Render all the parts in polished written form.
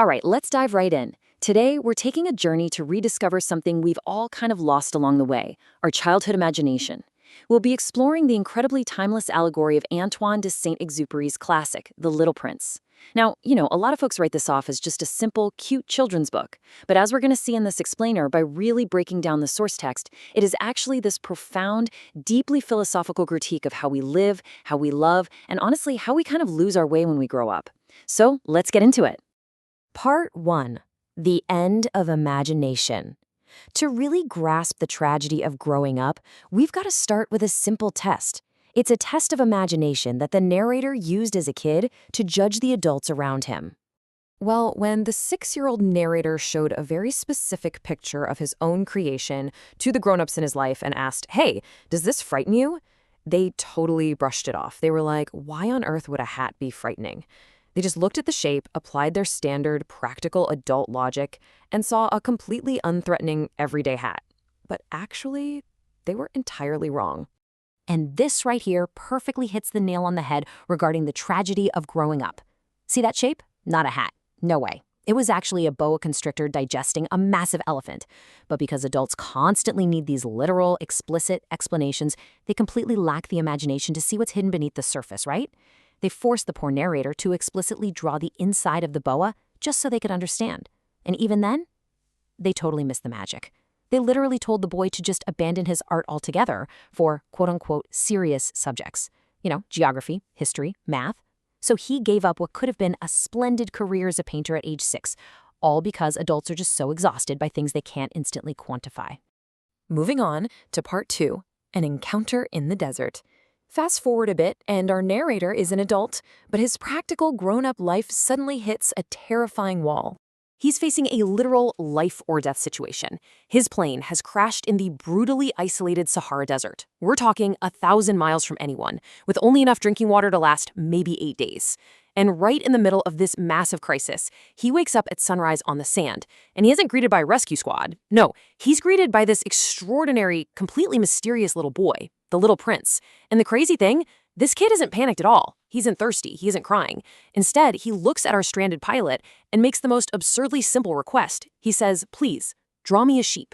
All right, let's dive right in. Today, we're taking a journey to rediscover something we've all kind of lost along the way, our childhood imagination. We'll be exploring the incredibly timeless allegory of Antoine de Saint-Exupéry's classic, The Little Prince. Now, a lot of folks write this off as just a simple, cute children's book. But as we're going to see in this explainer, by really breaking down the source text, it is actually this profound, deeply philosophical critique of how we live, how we love, and honestly, how we kind of lose our way when we grow up. So, let's get into it. Part 1. The End of Imagination. To really grasp the tragedy of growing up, we've got to start with a simple test. It's a test of imagination that the narrator used as a kid to judge the adults around him. Well, when the 6-year-old narrator showed a very specific picture of his own creation to the grown-ups in his life and asked, "Hey, does this frighten you?" they totally brushed it off. They were like, "Why on earth would a hat be frightening?" They just looked at the shape, applied their standard, practical adult logic, and saw a completely unthreatening, everyday hat. But actually, they were entirely wrong. And this right here perfectly hits the nail on the head regarding the tragedy of growing up. See that shape? Not a hat. No way. It was actually a boa constrictor digesting a massive elephant. But because adults constantly need these literal, explicit explanations, they completely lack the imagination to see what's hidden beneath the surface, right? They forced the poor narrator to explicitly draw the inside of the boa just so they could understand. And even then, they totally missed the magic. They literally told the boy to just abandon his art altogether for quote-unquote serious subjects. Geography, history, math. So he gave up what could have been a splendid career as a painter at age 6, all because adults are just so exhausted by things they can't instantly quantify. Moving on to part 2, An Encounter in the Desert. Fast forward a bit, and our narrator is an adult, but his practical grown-up life suddenly hits a terrifying wall. He's facing a literal life-or-death situation. His plane has crashed in the brutally isolated Sahara Desert. We're talking 1,000 miles from anyone, with only enough drinking water to last maybe 8 days. And right in the middle of this massive crisis, he wakes up at sunrise on the sand, and he isn't greeted by a rescue squad. No, he's greeted by this extraordinary, completely mysterious little boy, the Little Prince. And the crazy thing, this kid isn't panicked at all. He isn't thirsty. He isn't crying. Instead, he looks at our stranded pilot and makes the most absurdly simple request. He says, "Please, draw me a sheep."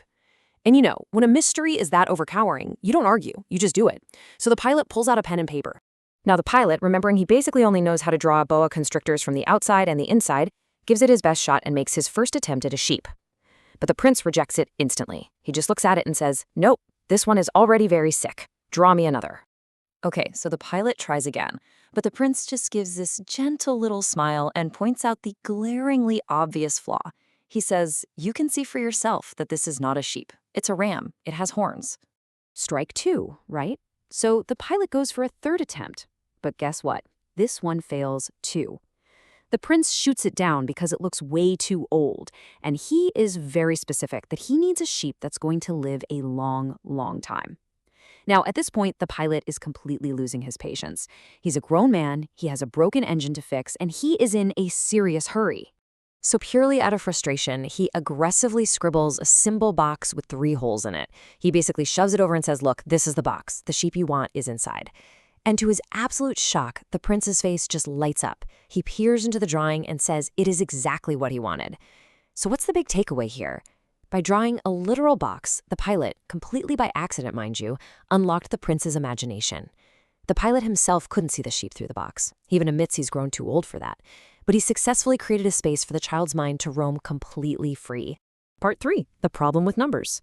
And when a mystery is that overpowering, you don't argue. You just do it. So the pilot pulls out a pen and paper. Now the pilot, remembering he basically only knows how to draw boa constrictors from the outside and the inside, gives it his best shot and makes his first attempt at a sheep. But the prince rejects it instantly. He just looks at it and says, "Nope, this one is already very sick. Draw me another." Okay, so the pilot tries again, but the prince just gives this gentle little smile and points out the glaringly obvious flaw. He says, "You can see for yourself that this is not a sheep. It's a ram. It has horns." Strike 2, right? So the pilot goes for a third attempt. But guess what? This one fails too. The prince shoots it down because it looks way too old, and he is very specific that he needs a sheep that's going to live a long, long time. Now, at this point, the pilot is completely losing his patience. He's a grown man, he has a broken engine to fix, and he is in a serious hurry. So purely out of frustration, he aggressively scribbles a symbol box with 3 holes in it. He basically shoves it over and says, "Look, this is the box. The sheep you want is inside." And to his absolute shock, the prince's face just lights up. He peers into the drawing and says it is exactly what he wanted. So what's the big takeaway here? By drawing a literal box, the pilot, completely by accident mind you, unlocked the prince's imagination. The pilot himself couldn't see the sheep through the box. He even admits he's grown too old for that. But he successfully created a space for the child's mind to roam completely free. Part 3, the problem with numbers.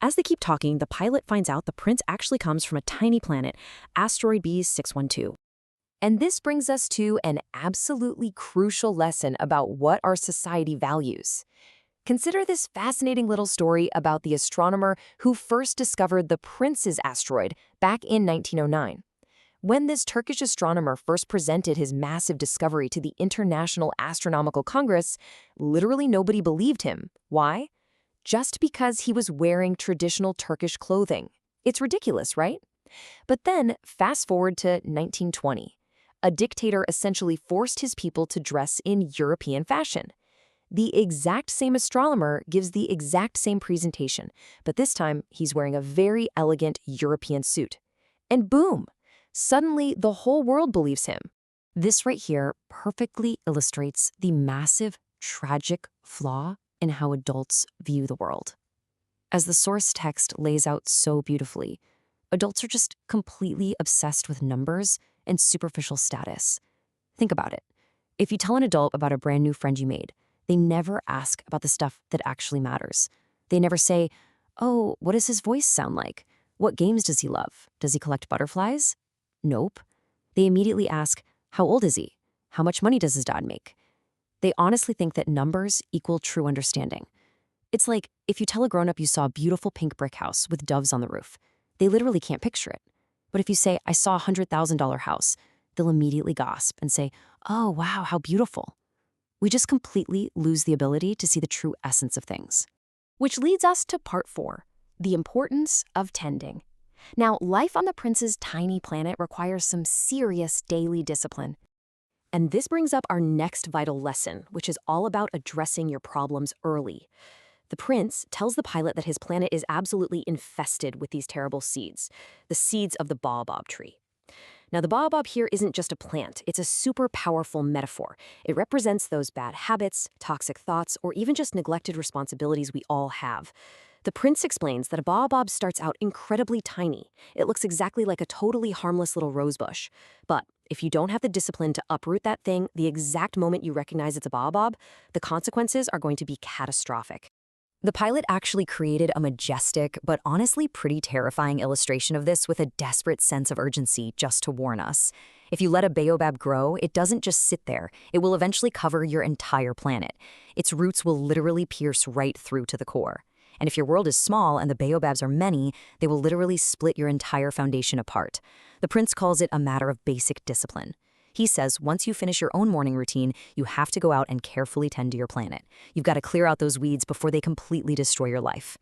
As they keep talking, the pilot finds out the prince actually comes from a tiny planet, Asteroid B 612. And this brings us to an absolutely crucial lesson about what our society values. Consider this fascinating little story about the astronomer who first discovered the Prince's asteroid back in 1909. When this Turkish astronomer first presented his massive discovery to the International Astronomical Congress, literally nobody believed him. Why? Just because he was wearing traditional Turkish clothing. It's ridiculous, right? But then, fast forward to 1920. A dictator essentially forced his people to dress in European fashion. The exact same astronomer gives the exact same presentation, but this time he's wearing a very elegant European suit. And boom! Suddenly, the whole world believes him. This right here perfectly illustrates the massive tragic flaw in how adults view the world. As the source text lays out so beautifully, adults are just completely obsessed with numbers and superficial status. Think about it. If you tell an adult about a brand new friend you made, they never ask about the stuff that actually matters. They never say, "Oh, what does his voice sound like? What games does he love? Does he collect butterflies?" Nope. They immediately ask, "How old is he? How much money does his dad make?" They honestly think that numbers equal true understanding. It's like if you tell a grown-up you saw a beautiful pink brick house with doves on the roof. They literally can't picture it. But if you say, "I saw a $100,000 house," they'll immediately gasp and say, "Oh, wow, how beautiful." We just completely lose the ability to see the true essence of things. Which leads us to part 4, the importance of tending. Now, life on the prince's tiny planet requires some serious daily discipline. And this brings up our next vital lesson, which is all about addressing your problems early. The prince tells the pilot that his planet is absolutely infested with these terrible seeds, the seeds of the baobab tree. Now, the baobab here isn't just a plant, it's a super powerful metaphor. It represents those bad habits, toxic thoughts, or even just neglected responsibilities we all have. The prince explains that a baobab starts out incredibly tiny. It looks exactly like a totally harmless little rosebush. But if you don't have the discipline to uproot that thing the exact moment you recognize it's a baobab, the consequences are going to be catastrophic. The pilot actually created a majestic, but honestly pretty terrifying illustration of this with a desperate sense of urgency just to warn us. If you let a baobab grow, it doesn't just sit there. It will eventually cover your entire planet. Its roots will literally pierce right through to the core. And if your world is small and the baobabs are many, they will literally split your entire foundation apart. The prince calls it a matter of basic discipline. He says once you finish your own morning routine, you have to go out and carefully tend to your planet. You've got to clear out those weeds before they completely destroy your life.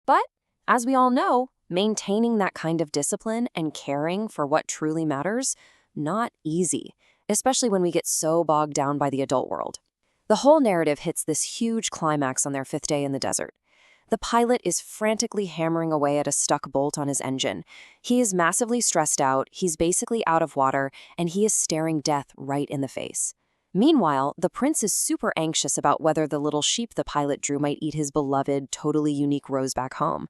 But, as we all know, maintaining that kind of discipline and caring for what truly matters, not easy, especially when we get so bogged down by the adult world. The whole narrative hits this huge climax on their 5th day in the desert. The pilot is frantically hammering away at a stuck bolt on his engine. He is massively stressed out, he's basically out of water, and he is staring death right in the face. Meanwhile, the prince is super anxious about whether the little sheep the pilot drew might eat his beloved, totally unique rose back home.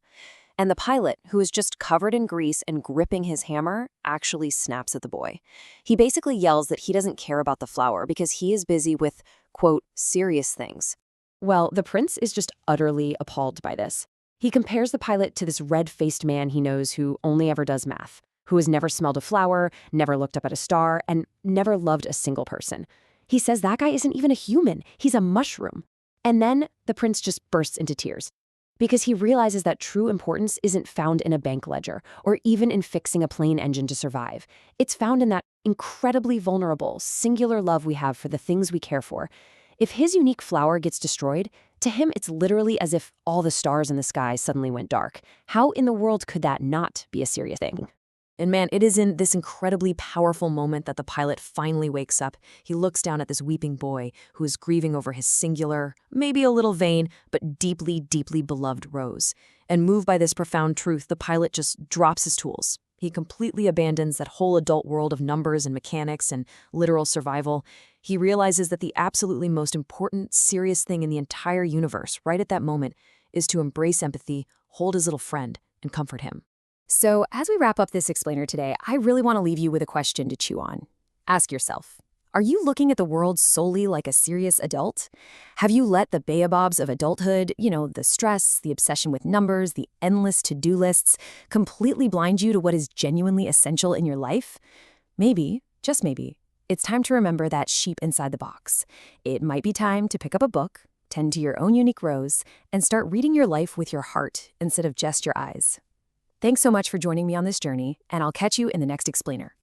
And the pilot, who is just covered in grease and gripping his hammer, actually snaps at the boy. He basically yells that he doesn't care about the flower because he is busy with, quote, serious things. Well, the prince is just utterly appalled by this. He compares the pilot to this red-faced man he knows who only ever does math, who has never smelled a flower, never looked up at a star, and never loved a single person. He says that guy isn't even a human, he's a mushroom. And then the prince just bursts into tears, because he realizes that true importance isn't found in a bank ledger, or even in fixing a plane engine to survive. It's found in that incredibly vulnerable, singular love we have for the things we care for. If his unique flower gets destroyed, to him it's literally as if all the stars in the sky suddenly went dark. How in the world could that not be a serious thing? And man, it is in this incredibly powerful moment that the pilot finally wakes up. He looks down at this weeping boy who is grieving over his singular, maybe a little vain, but deeply, deeply beloved rose. And moved by this profound truth, the pilot just drops his tools. He completely abandons that whole adult world of numbers and mechanics and literal survival. He realizes that the absolutely most important, serious thing in the entire universe, right at that moment, is to embrace empathy, hold his little friend, and comfort him. So, as we wrap up this explainer today, I really want to leave you with a question to chew on. Ask yourself, are you looking at the world solely like a serious adult? Have you let the baobabs of adulthood, the stress, the obsession with numbers, the endless to-do lists, completely blind you to what is genuinely essential in your life? Maybe, just maybe, it's time to remember that sheep inside the box. It might be time to pick up a book, tend to your own unique rose, and start reading your life with your heart instead of just your eyes. Thanks so much for joining me on this journey, and I'll catch you in the next explainer.